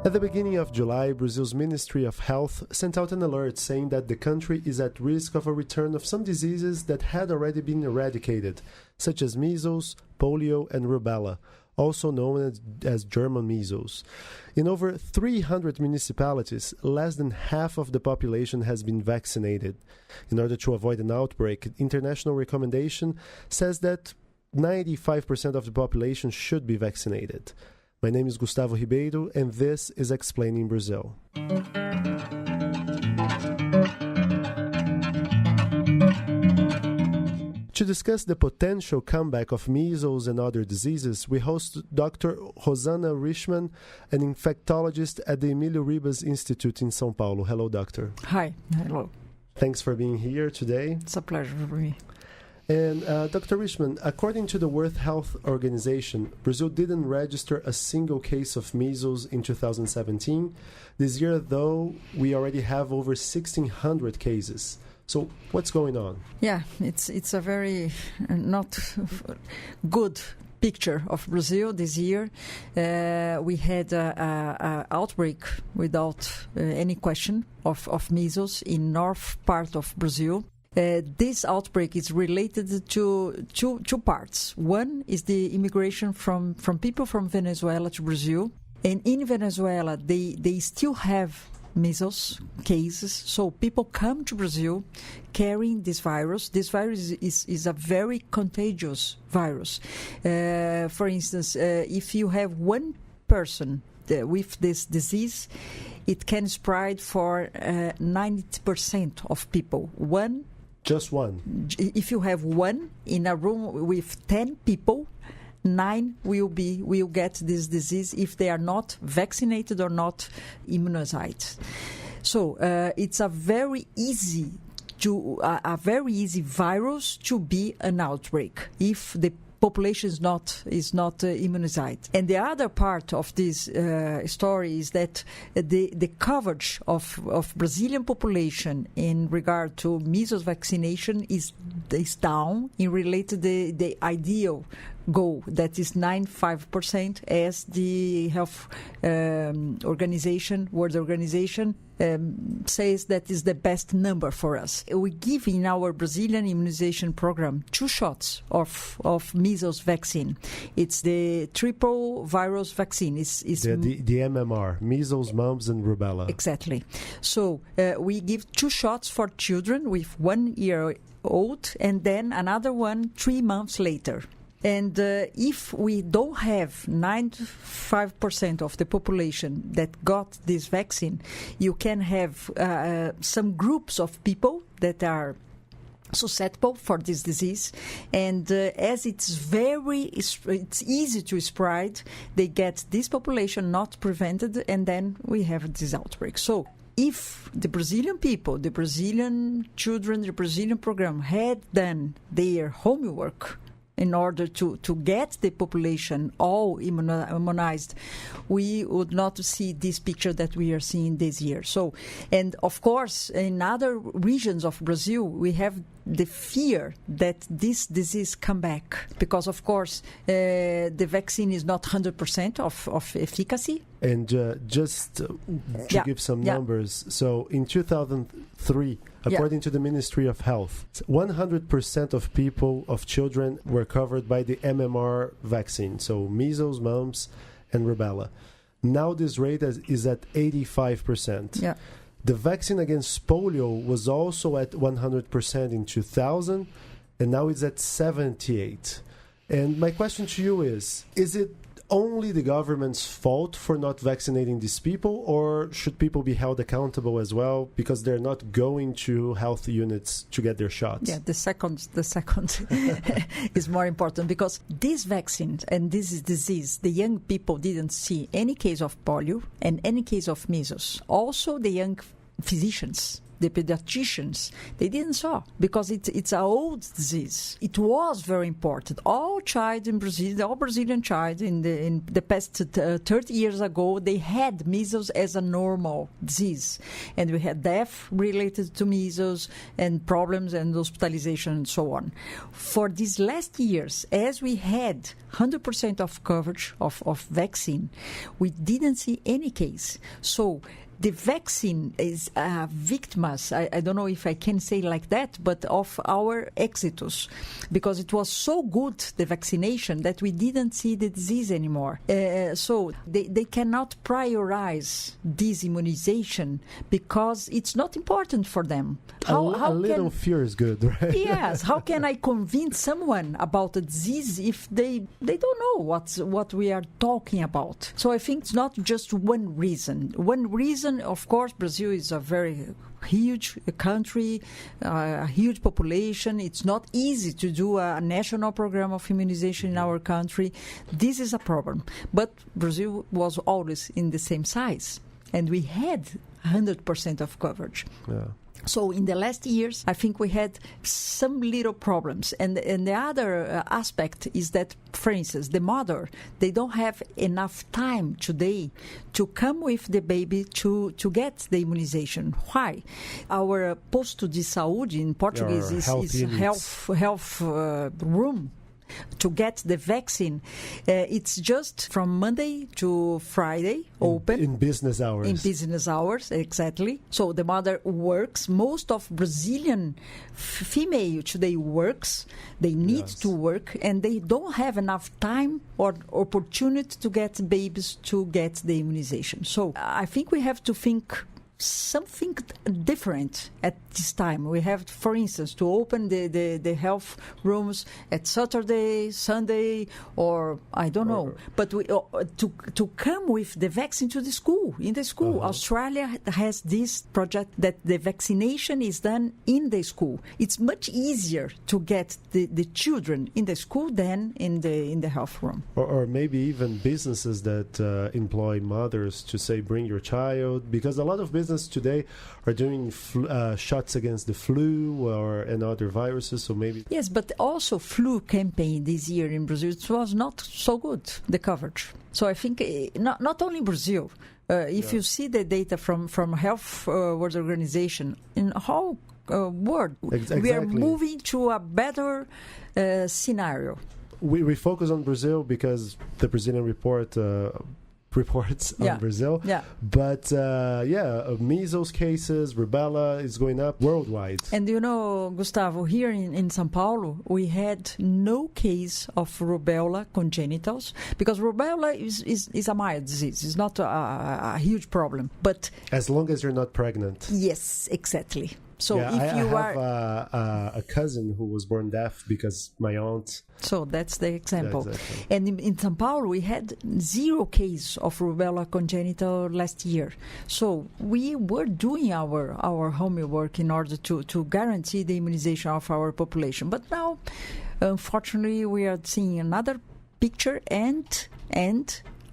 At the beginning of July, Brazil's Ministry of Health sent out an alert saying that the country is at risk of a return of some diseases that had already been eradicated, such as measles, polio, and rubella, also known as German measles. In over 300 municipalities, less than half of the population has been vaccinated. In order to avoid an outbreak, international recommendation says that 95% of the population should be vaccinated. My name is Gustavo Ribeiro, and this is Explaining Brazil. To discuss the potential comeback of measles and other diseases, we host Dr. Rosana Richtmann, an infectologist at the Emilio Ribas Institute in São Paulo. Hello, doctor. Hi. Hello. Thanks for being here today. It's a pleasure for me. And Dr. Richtmann, according to the World Health Organization, Brazil didn't register a single case of measles in 2017. This year, though, we already have over 1,600 cases. So what's going on? Yeah, it's a very not good picture of Brazil this year. We had an outbreak without any question of measles in north part of Brazil. This outbreak is related to two parts. One is the immigration from people from Venezuela to Brazil. And in Venezuela, they still have measles cases. So people come to Brazil carrying this virus. This virus is a very contagious virus. For instance, if you have one person with this disease, it can spread for 90% of people. Just one. If you have one in a room with 10 people, 9 will get this disease if they are not vaccinated or not immunized. So it's a very easy virus to be an outbreak if the population is not immunized. And the other part of this story is that the coverage of Brazilian population in regard to measles vaccination is down in related to the ideal goal, that is 95%, as the health organization, World Organization, says that is the best number for us. We give in our Brazilian immunization program 2 shots of measles vaccine. It's the triple virus vaccine. It's the MMR, measles, mumps, and rubella. Exactly. So we give 2 shots for children with 1 year old, and then another one 3 months later. And if we don't have 95% of the population that got this vaccine, you can have some groups of people that are susceptible for this disease, and as it's easy to spread, they get this population not prevented, and then we have this outbreak. So if the Brazilian people, the Brazilian children, the Brazilian program had done their homework in order to get the population all immunized, we would not see this picture that we are seeing this year. So, and of course, in other regions of Brazil, we have the fear that this disease come back because, of course, the vaccine is not 100% of efficacy. And just to give some numbers, so in 2003, according to the Ministry of Health, 100% of people, of children, were covered by the MMR vaccine, so measles, mumps, and rubella. Now this rate is at 85%. Yeah. The vaccine against polio was also at 100% in 2000, and now it's at 78%. And my question to you is it only the government's fault for not vaccinating these people, or should people be held accountable as well because they're not going to health units to get their shots? Yeah, the second is more important, because this vaccine and this disease, the young people didn't see any case of polio and any case of measles. Also, the young physicians the pediatricians, they didn't saw because it's an old disease. It was very important. All child in Brazil, all Brazilian child in the past 30 years ago, they had measles as a normal disease, and we had death related to measles and problems and hospitalization and so on. For these last years, as we had 100% of coverage of vaccine, we didn't see any case. So the vaccine is victims, I don't know if I can say like that, but of our exitus, because it was so good, the vaccination, that we didn't see the disease anymore. So they cannot prioritize this immunization because it's not important for them. A little fear is good, right? Yes. How can I convince someone about a disease if they don't know what we are talking about? So I think it's not just one reason. One reason, of course, Brazil is a very huge country, a huge population. It's not easy to do a national program of immunization in our country. This is a problem. But Brazil was always in the same size, and we had 100% of coverage. Yeah. So in the last years, I think we had some little problems. And the other aspect is that, for instance, the mother, they don't have enough time today to come with the baby to get the immunization. Why? Our posto de saúde in Portuguese is health room. To get the vaccine, it's just from Monday to Friday open. In business hours. In business hours, exactly. So the mother works. Most of Brazilian female today works. They need to work, and they don't have enough time or opportunity to get babies to get the immunization. So I think we have to think something different at this time. We have, for instance, to open the health rooms at Saturday, Sunday, or I don't know. But we, to come with the vaccine to the school, in the school. Australia has this project that the vaccination is done in the school. It's much easier to get the children in the school than in the health room. Or maybe even businesses that employ mothers to say, bring your child, because a lot of businesses today are doing shots against the flu and other viruses, so maybe... Yes, but also flu campaign this year in Brazil, it was not so good, the coverage. So I think not only Brazil, if you see the data from Health World Organization, in the whole world, we are moving to a better scenario. We focus on Brazil because the Brazilian reports on Brazil. Yeah. But measles cases, rubella is going up worldwide. And you know, Gustavo, here in São Paulo, we had no case of rubella congenitals because rubella is a mild disease. It's not a huge problem. But as long as you're not pregnant. Yes, exactly. So if I have a cousin who was born deaf because my aunt. So that's the example. Yeah, exactly. And in São Paulo, we had 0 case of rubella congenital last year. So we were doing our homework in order to guarantee the immunization of our population. But now, unfortunately, we are seeing another picture and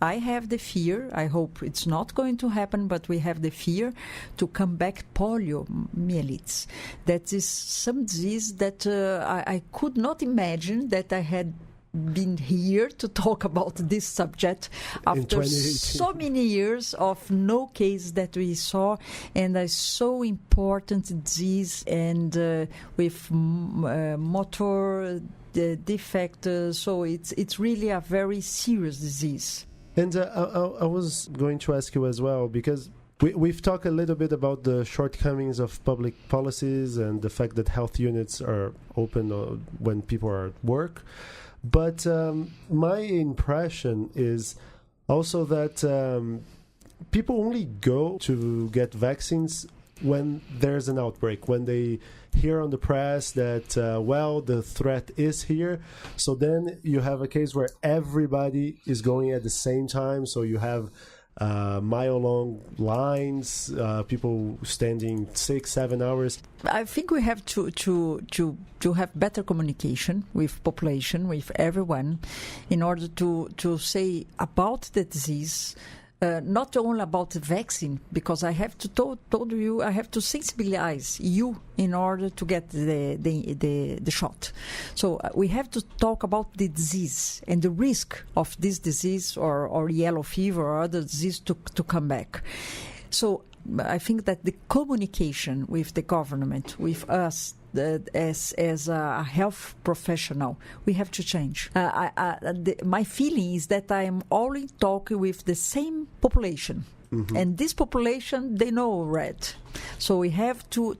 I have the fear, I hope it's not going to happen, but we have the fear to come back poliomyelitis. That is some disease that I could not imagine that I had been here to talk about this subject after so many years of no case that we saw, and a so important disease, and with motor defect, so it's really a very serious disease. And I was going to ask you as well, because we've talked a little bit about the shortcomings of public policies and the fact that health units are open when people are at work. But my impression is also that people only go to get vaccines when there's an outbreak, when they hear on the press that, the threat is here. So then you have a case where everybody is going at the same time. So you have mile-long lines, people standing 6-7 hours. I think we have to have better communication with population, with everyone, in order to say about the disease, not only about the vaccine, because I have to told you I have to sensibilize you in order to get the shot. So we have to talk about the disease and the risk of this disease or yellow fever or other disease to come back. So I think that the communication with the government, with us, as a health professional, we have to change. My feeling is that I am only talking with the same population. Mm-hmm. And this population, they know red. So we have to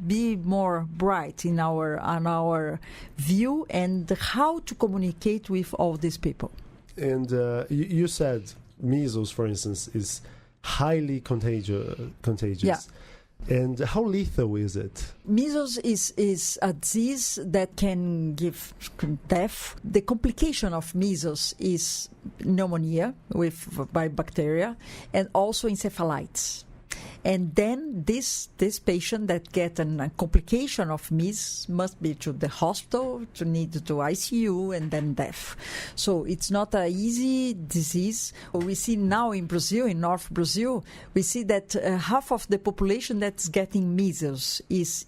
be more bright in our view and how to communicate with all these people. And you said measles, for instance, is highly contagious. Yeah. And how lethal is it? Measles is a disease that can give death. The complication of measles is pneumonia by bacteria and also encephalitis. And then this patient that get a complication of measles must be to the hospital, to need to ICU, and then death. So it's not an easy disease. We see now in Brazil, in North Brazil, we see that half of the population that's getting measles is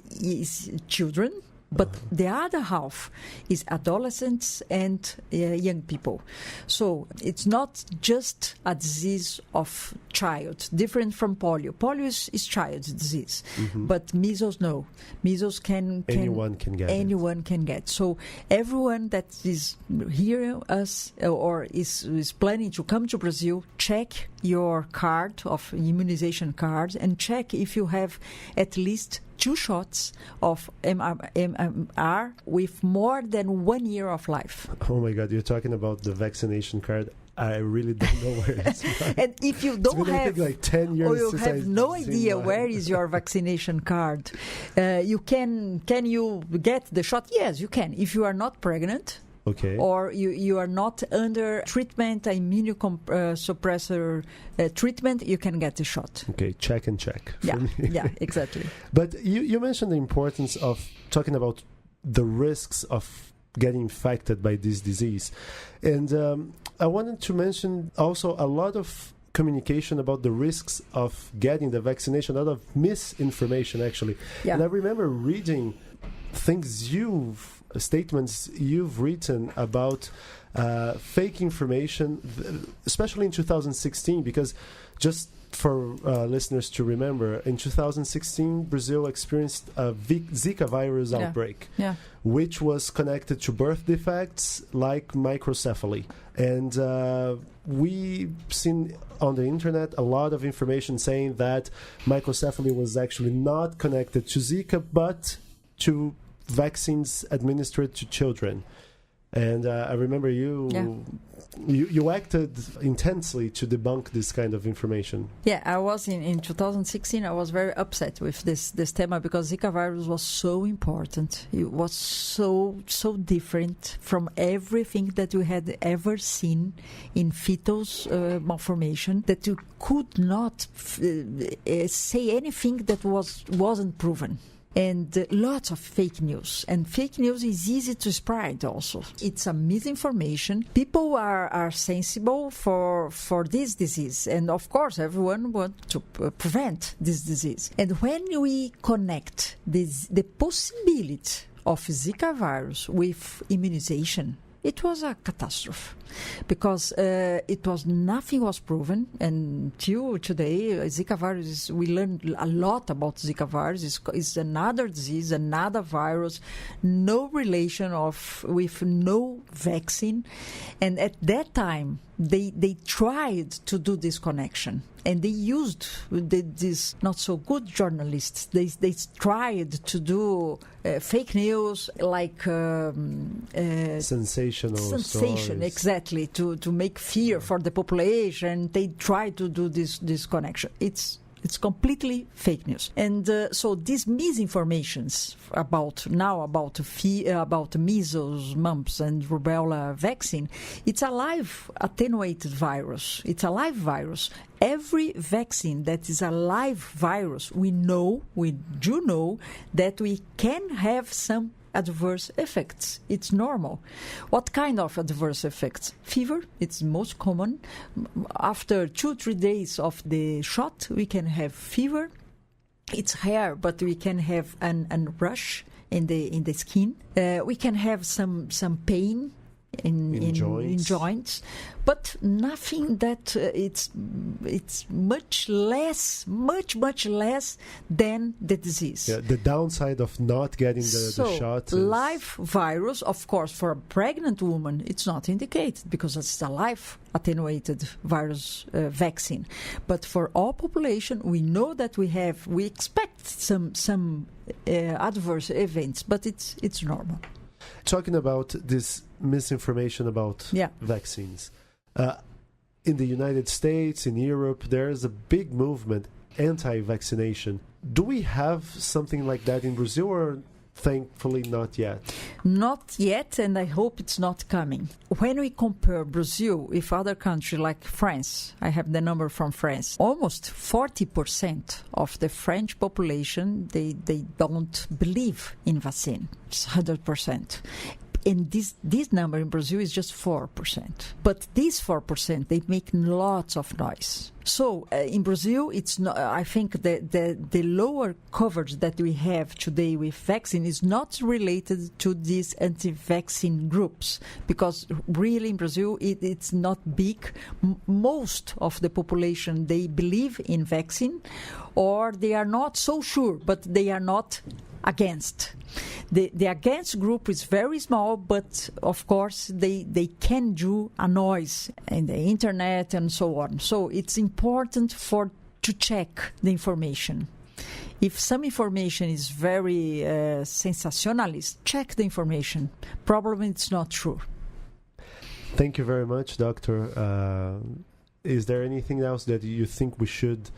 children. But the other half is adolescents and young people. So it's not just a disease of child, different from polio. Polio is child disease, but measles, no. Measles anyone can get. Anyone can get. So everyone that is hearing us or is planning to come to Brazil, check your card of immunization card and check if you have at least 2 shots of MMR with more than 1 year of life. Oh my God, you're talking about the vaccination card. I really don't know where it's from. And if you don't have, like 10 years, or you have no idea where is your vaccination card, can you get the shot? Yes, you can. If you are not pregnant, okay, or you are not under treatment, immunosuppressor treatment, you can get the shot. Okay, check and check. Yeah, exactly. But you mentioned the importance of talking about the risks of getting infected by this disease. And I wanted to mention also a lot of communication about the risks of getting the vaccination, a lot of misinformation, actually. Yeah. And I remember reading statements you've written about fake information, especially in 2016, because just for listeners to remember, in 2016, Brazil experienced a Zika virus outbreak, which was connected to birth defects like microcephaly. And we've seen on the internet a lot of information saying that microcephaly was actually not connected to Zika, but to vaccines administered to children. And I remember you acted intensely to debunk this kind of information. Yeah, I was in 2016. I was very upset with this tema because Zika virus was so important. It was so different from everything that we had ever seen in fetal malformation, that you could not say anything that wasn't proven. And lots of fake news. And fake news is easy to spread also. It's a misinformation. People are sensible for this disease. And of course, everyone wants to prevent this disease. And when we connect the possibility of Zika virus with immunization, it was a catastrophe because nothing was proven until today. Zika virus, we learned a lot about Zika virus. It's another disease, another virus, no relation with no vaccine. And at that time, they tried to do this connection. And they used these not so good journalists. They tried to do fake news like sensation, stories. Exactly, to make fear for the population. They tried to do this connection. It's completely fake news. And so these misinformations about measles, mumps, and rubella vaccine, it's a live attenuated virus. It's a live virus. Every vaccine that is a live virus, we do know that we can have some adverse effects. It's normal. What kind of adverse effects? Fever, it's most common. After 2-3 days of the shot, we can have fever. It's rare, but we can have an rash in the skin. We can have some pain in joints, but nothing that it's much less than the disease. Yeah, the downside of not getting the shot is... live virus, of course, for a pregnant woman, it's not indicated because it's a live attenuated virus vaccine. But for all population, we know that we expect some adverse events, but it's normal. Talking about this misinformation about vaccines. In the United States, in Europe, there's a big movement anti-vaccination. Do we have something like that in Brazil, or thankfully not yet? Not yet, and I hope it's not coming. When we compare Brazil with other countries like France, I have the number from France, almost 40% of the French population, they don't believe in vaccine. It's 100%. And this number in Brazil is just 4%. But these 4%, they make lots of noise. So in Brazil, it's not, I think the lower coverage that we have today with vaccine is not related to these anti-vaccine groups, because really in Brazil it's not big. Most of the population, they believe in vaccine, or they are not so sure, but they are not against. The against group is very small, but of course they can do a noise in the internet and so on. So it's important to check the information. If some information is very sensationalist, check the information. Probably it's not true. Thank you very much, Doctor. Is there anything else that you think we should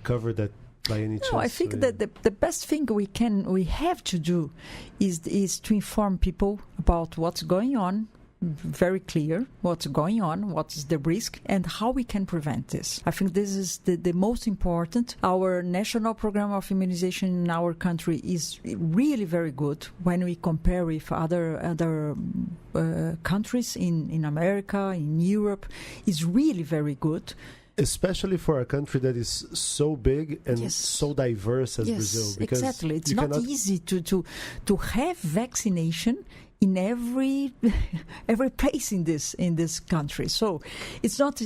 cover that? No, I think that the best thing we have to do is to inform people about what's going on, very clear what's going on, what is the risk, and how we can prevent this. I think this is the most important. Our national program of immunization in our country is really very good when we compare with other countries in America, in Europe. It's really very good. Especially for a country that is so big and so diverse as Brazil. Because exactly. It's not easy to have vaccination in every place in this country. So it's not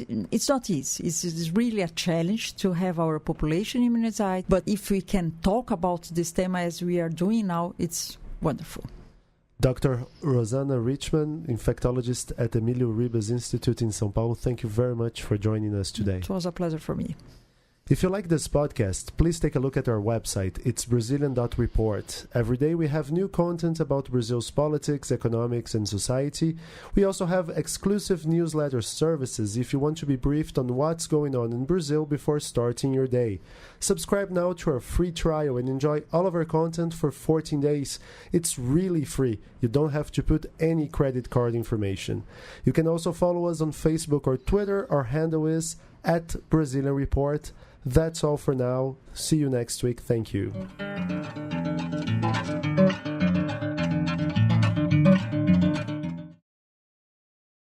easy. It's really a challenge to have our population immunized. But if we can talk about this theme as we are doing now, it's wonderful. Dr. Rosana Richtmann, infectologist at Emilio Ribas Institute in São Paulo, thank you very much for joining us today. It was a pleasure for me. If you like this podcast, please take a look at our website. It's Brazilian.report. Every day we have new content about Brazil's politics, economics, and society. We also have exclusive newsletter services if you want to be briefed on what's going on in Brazil before starting your day. Subscribe now to our free trial and enjoy all of our content for 14 days. It's really free. You don't have to put any credit card information. You can also follow us on Facebook or Twitter. Our handle is @Brazilian Report. That's all for now. See you next week. Thank you.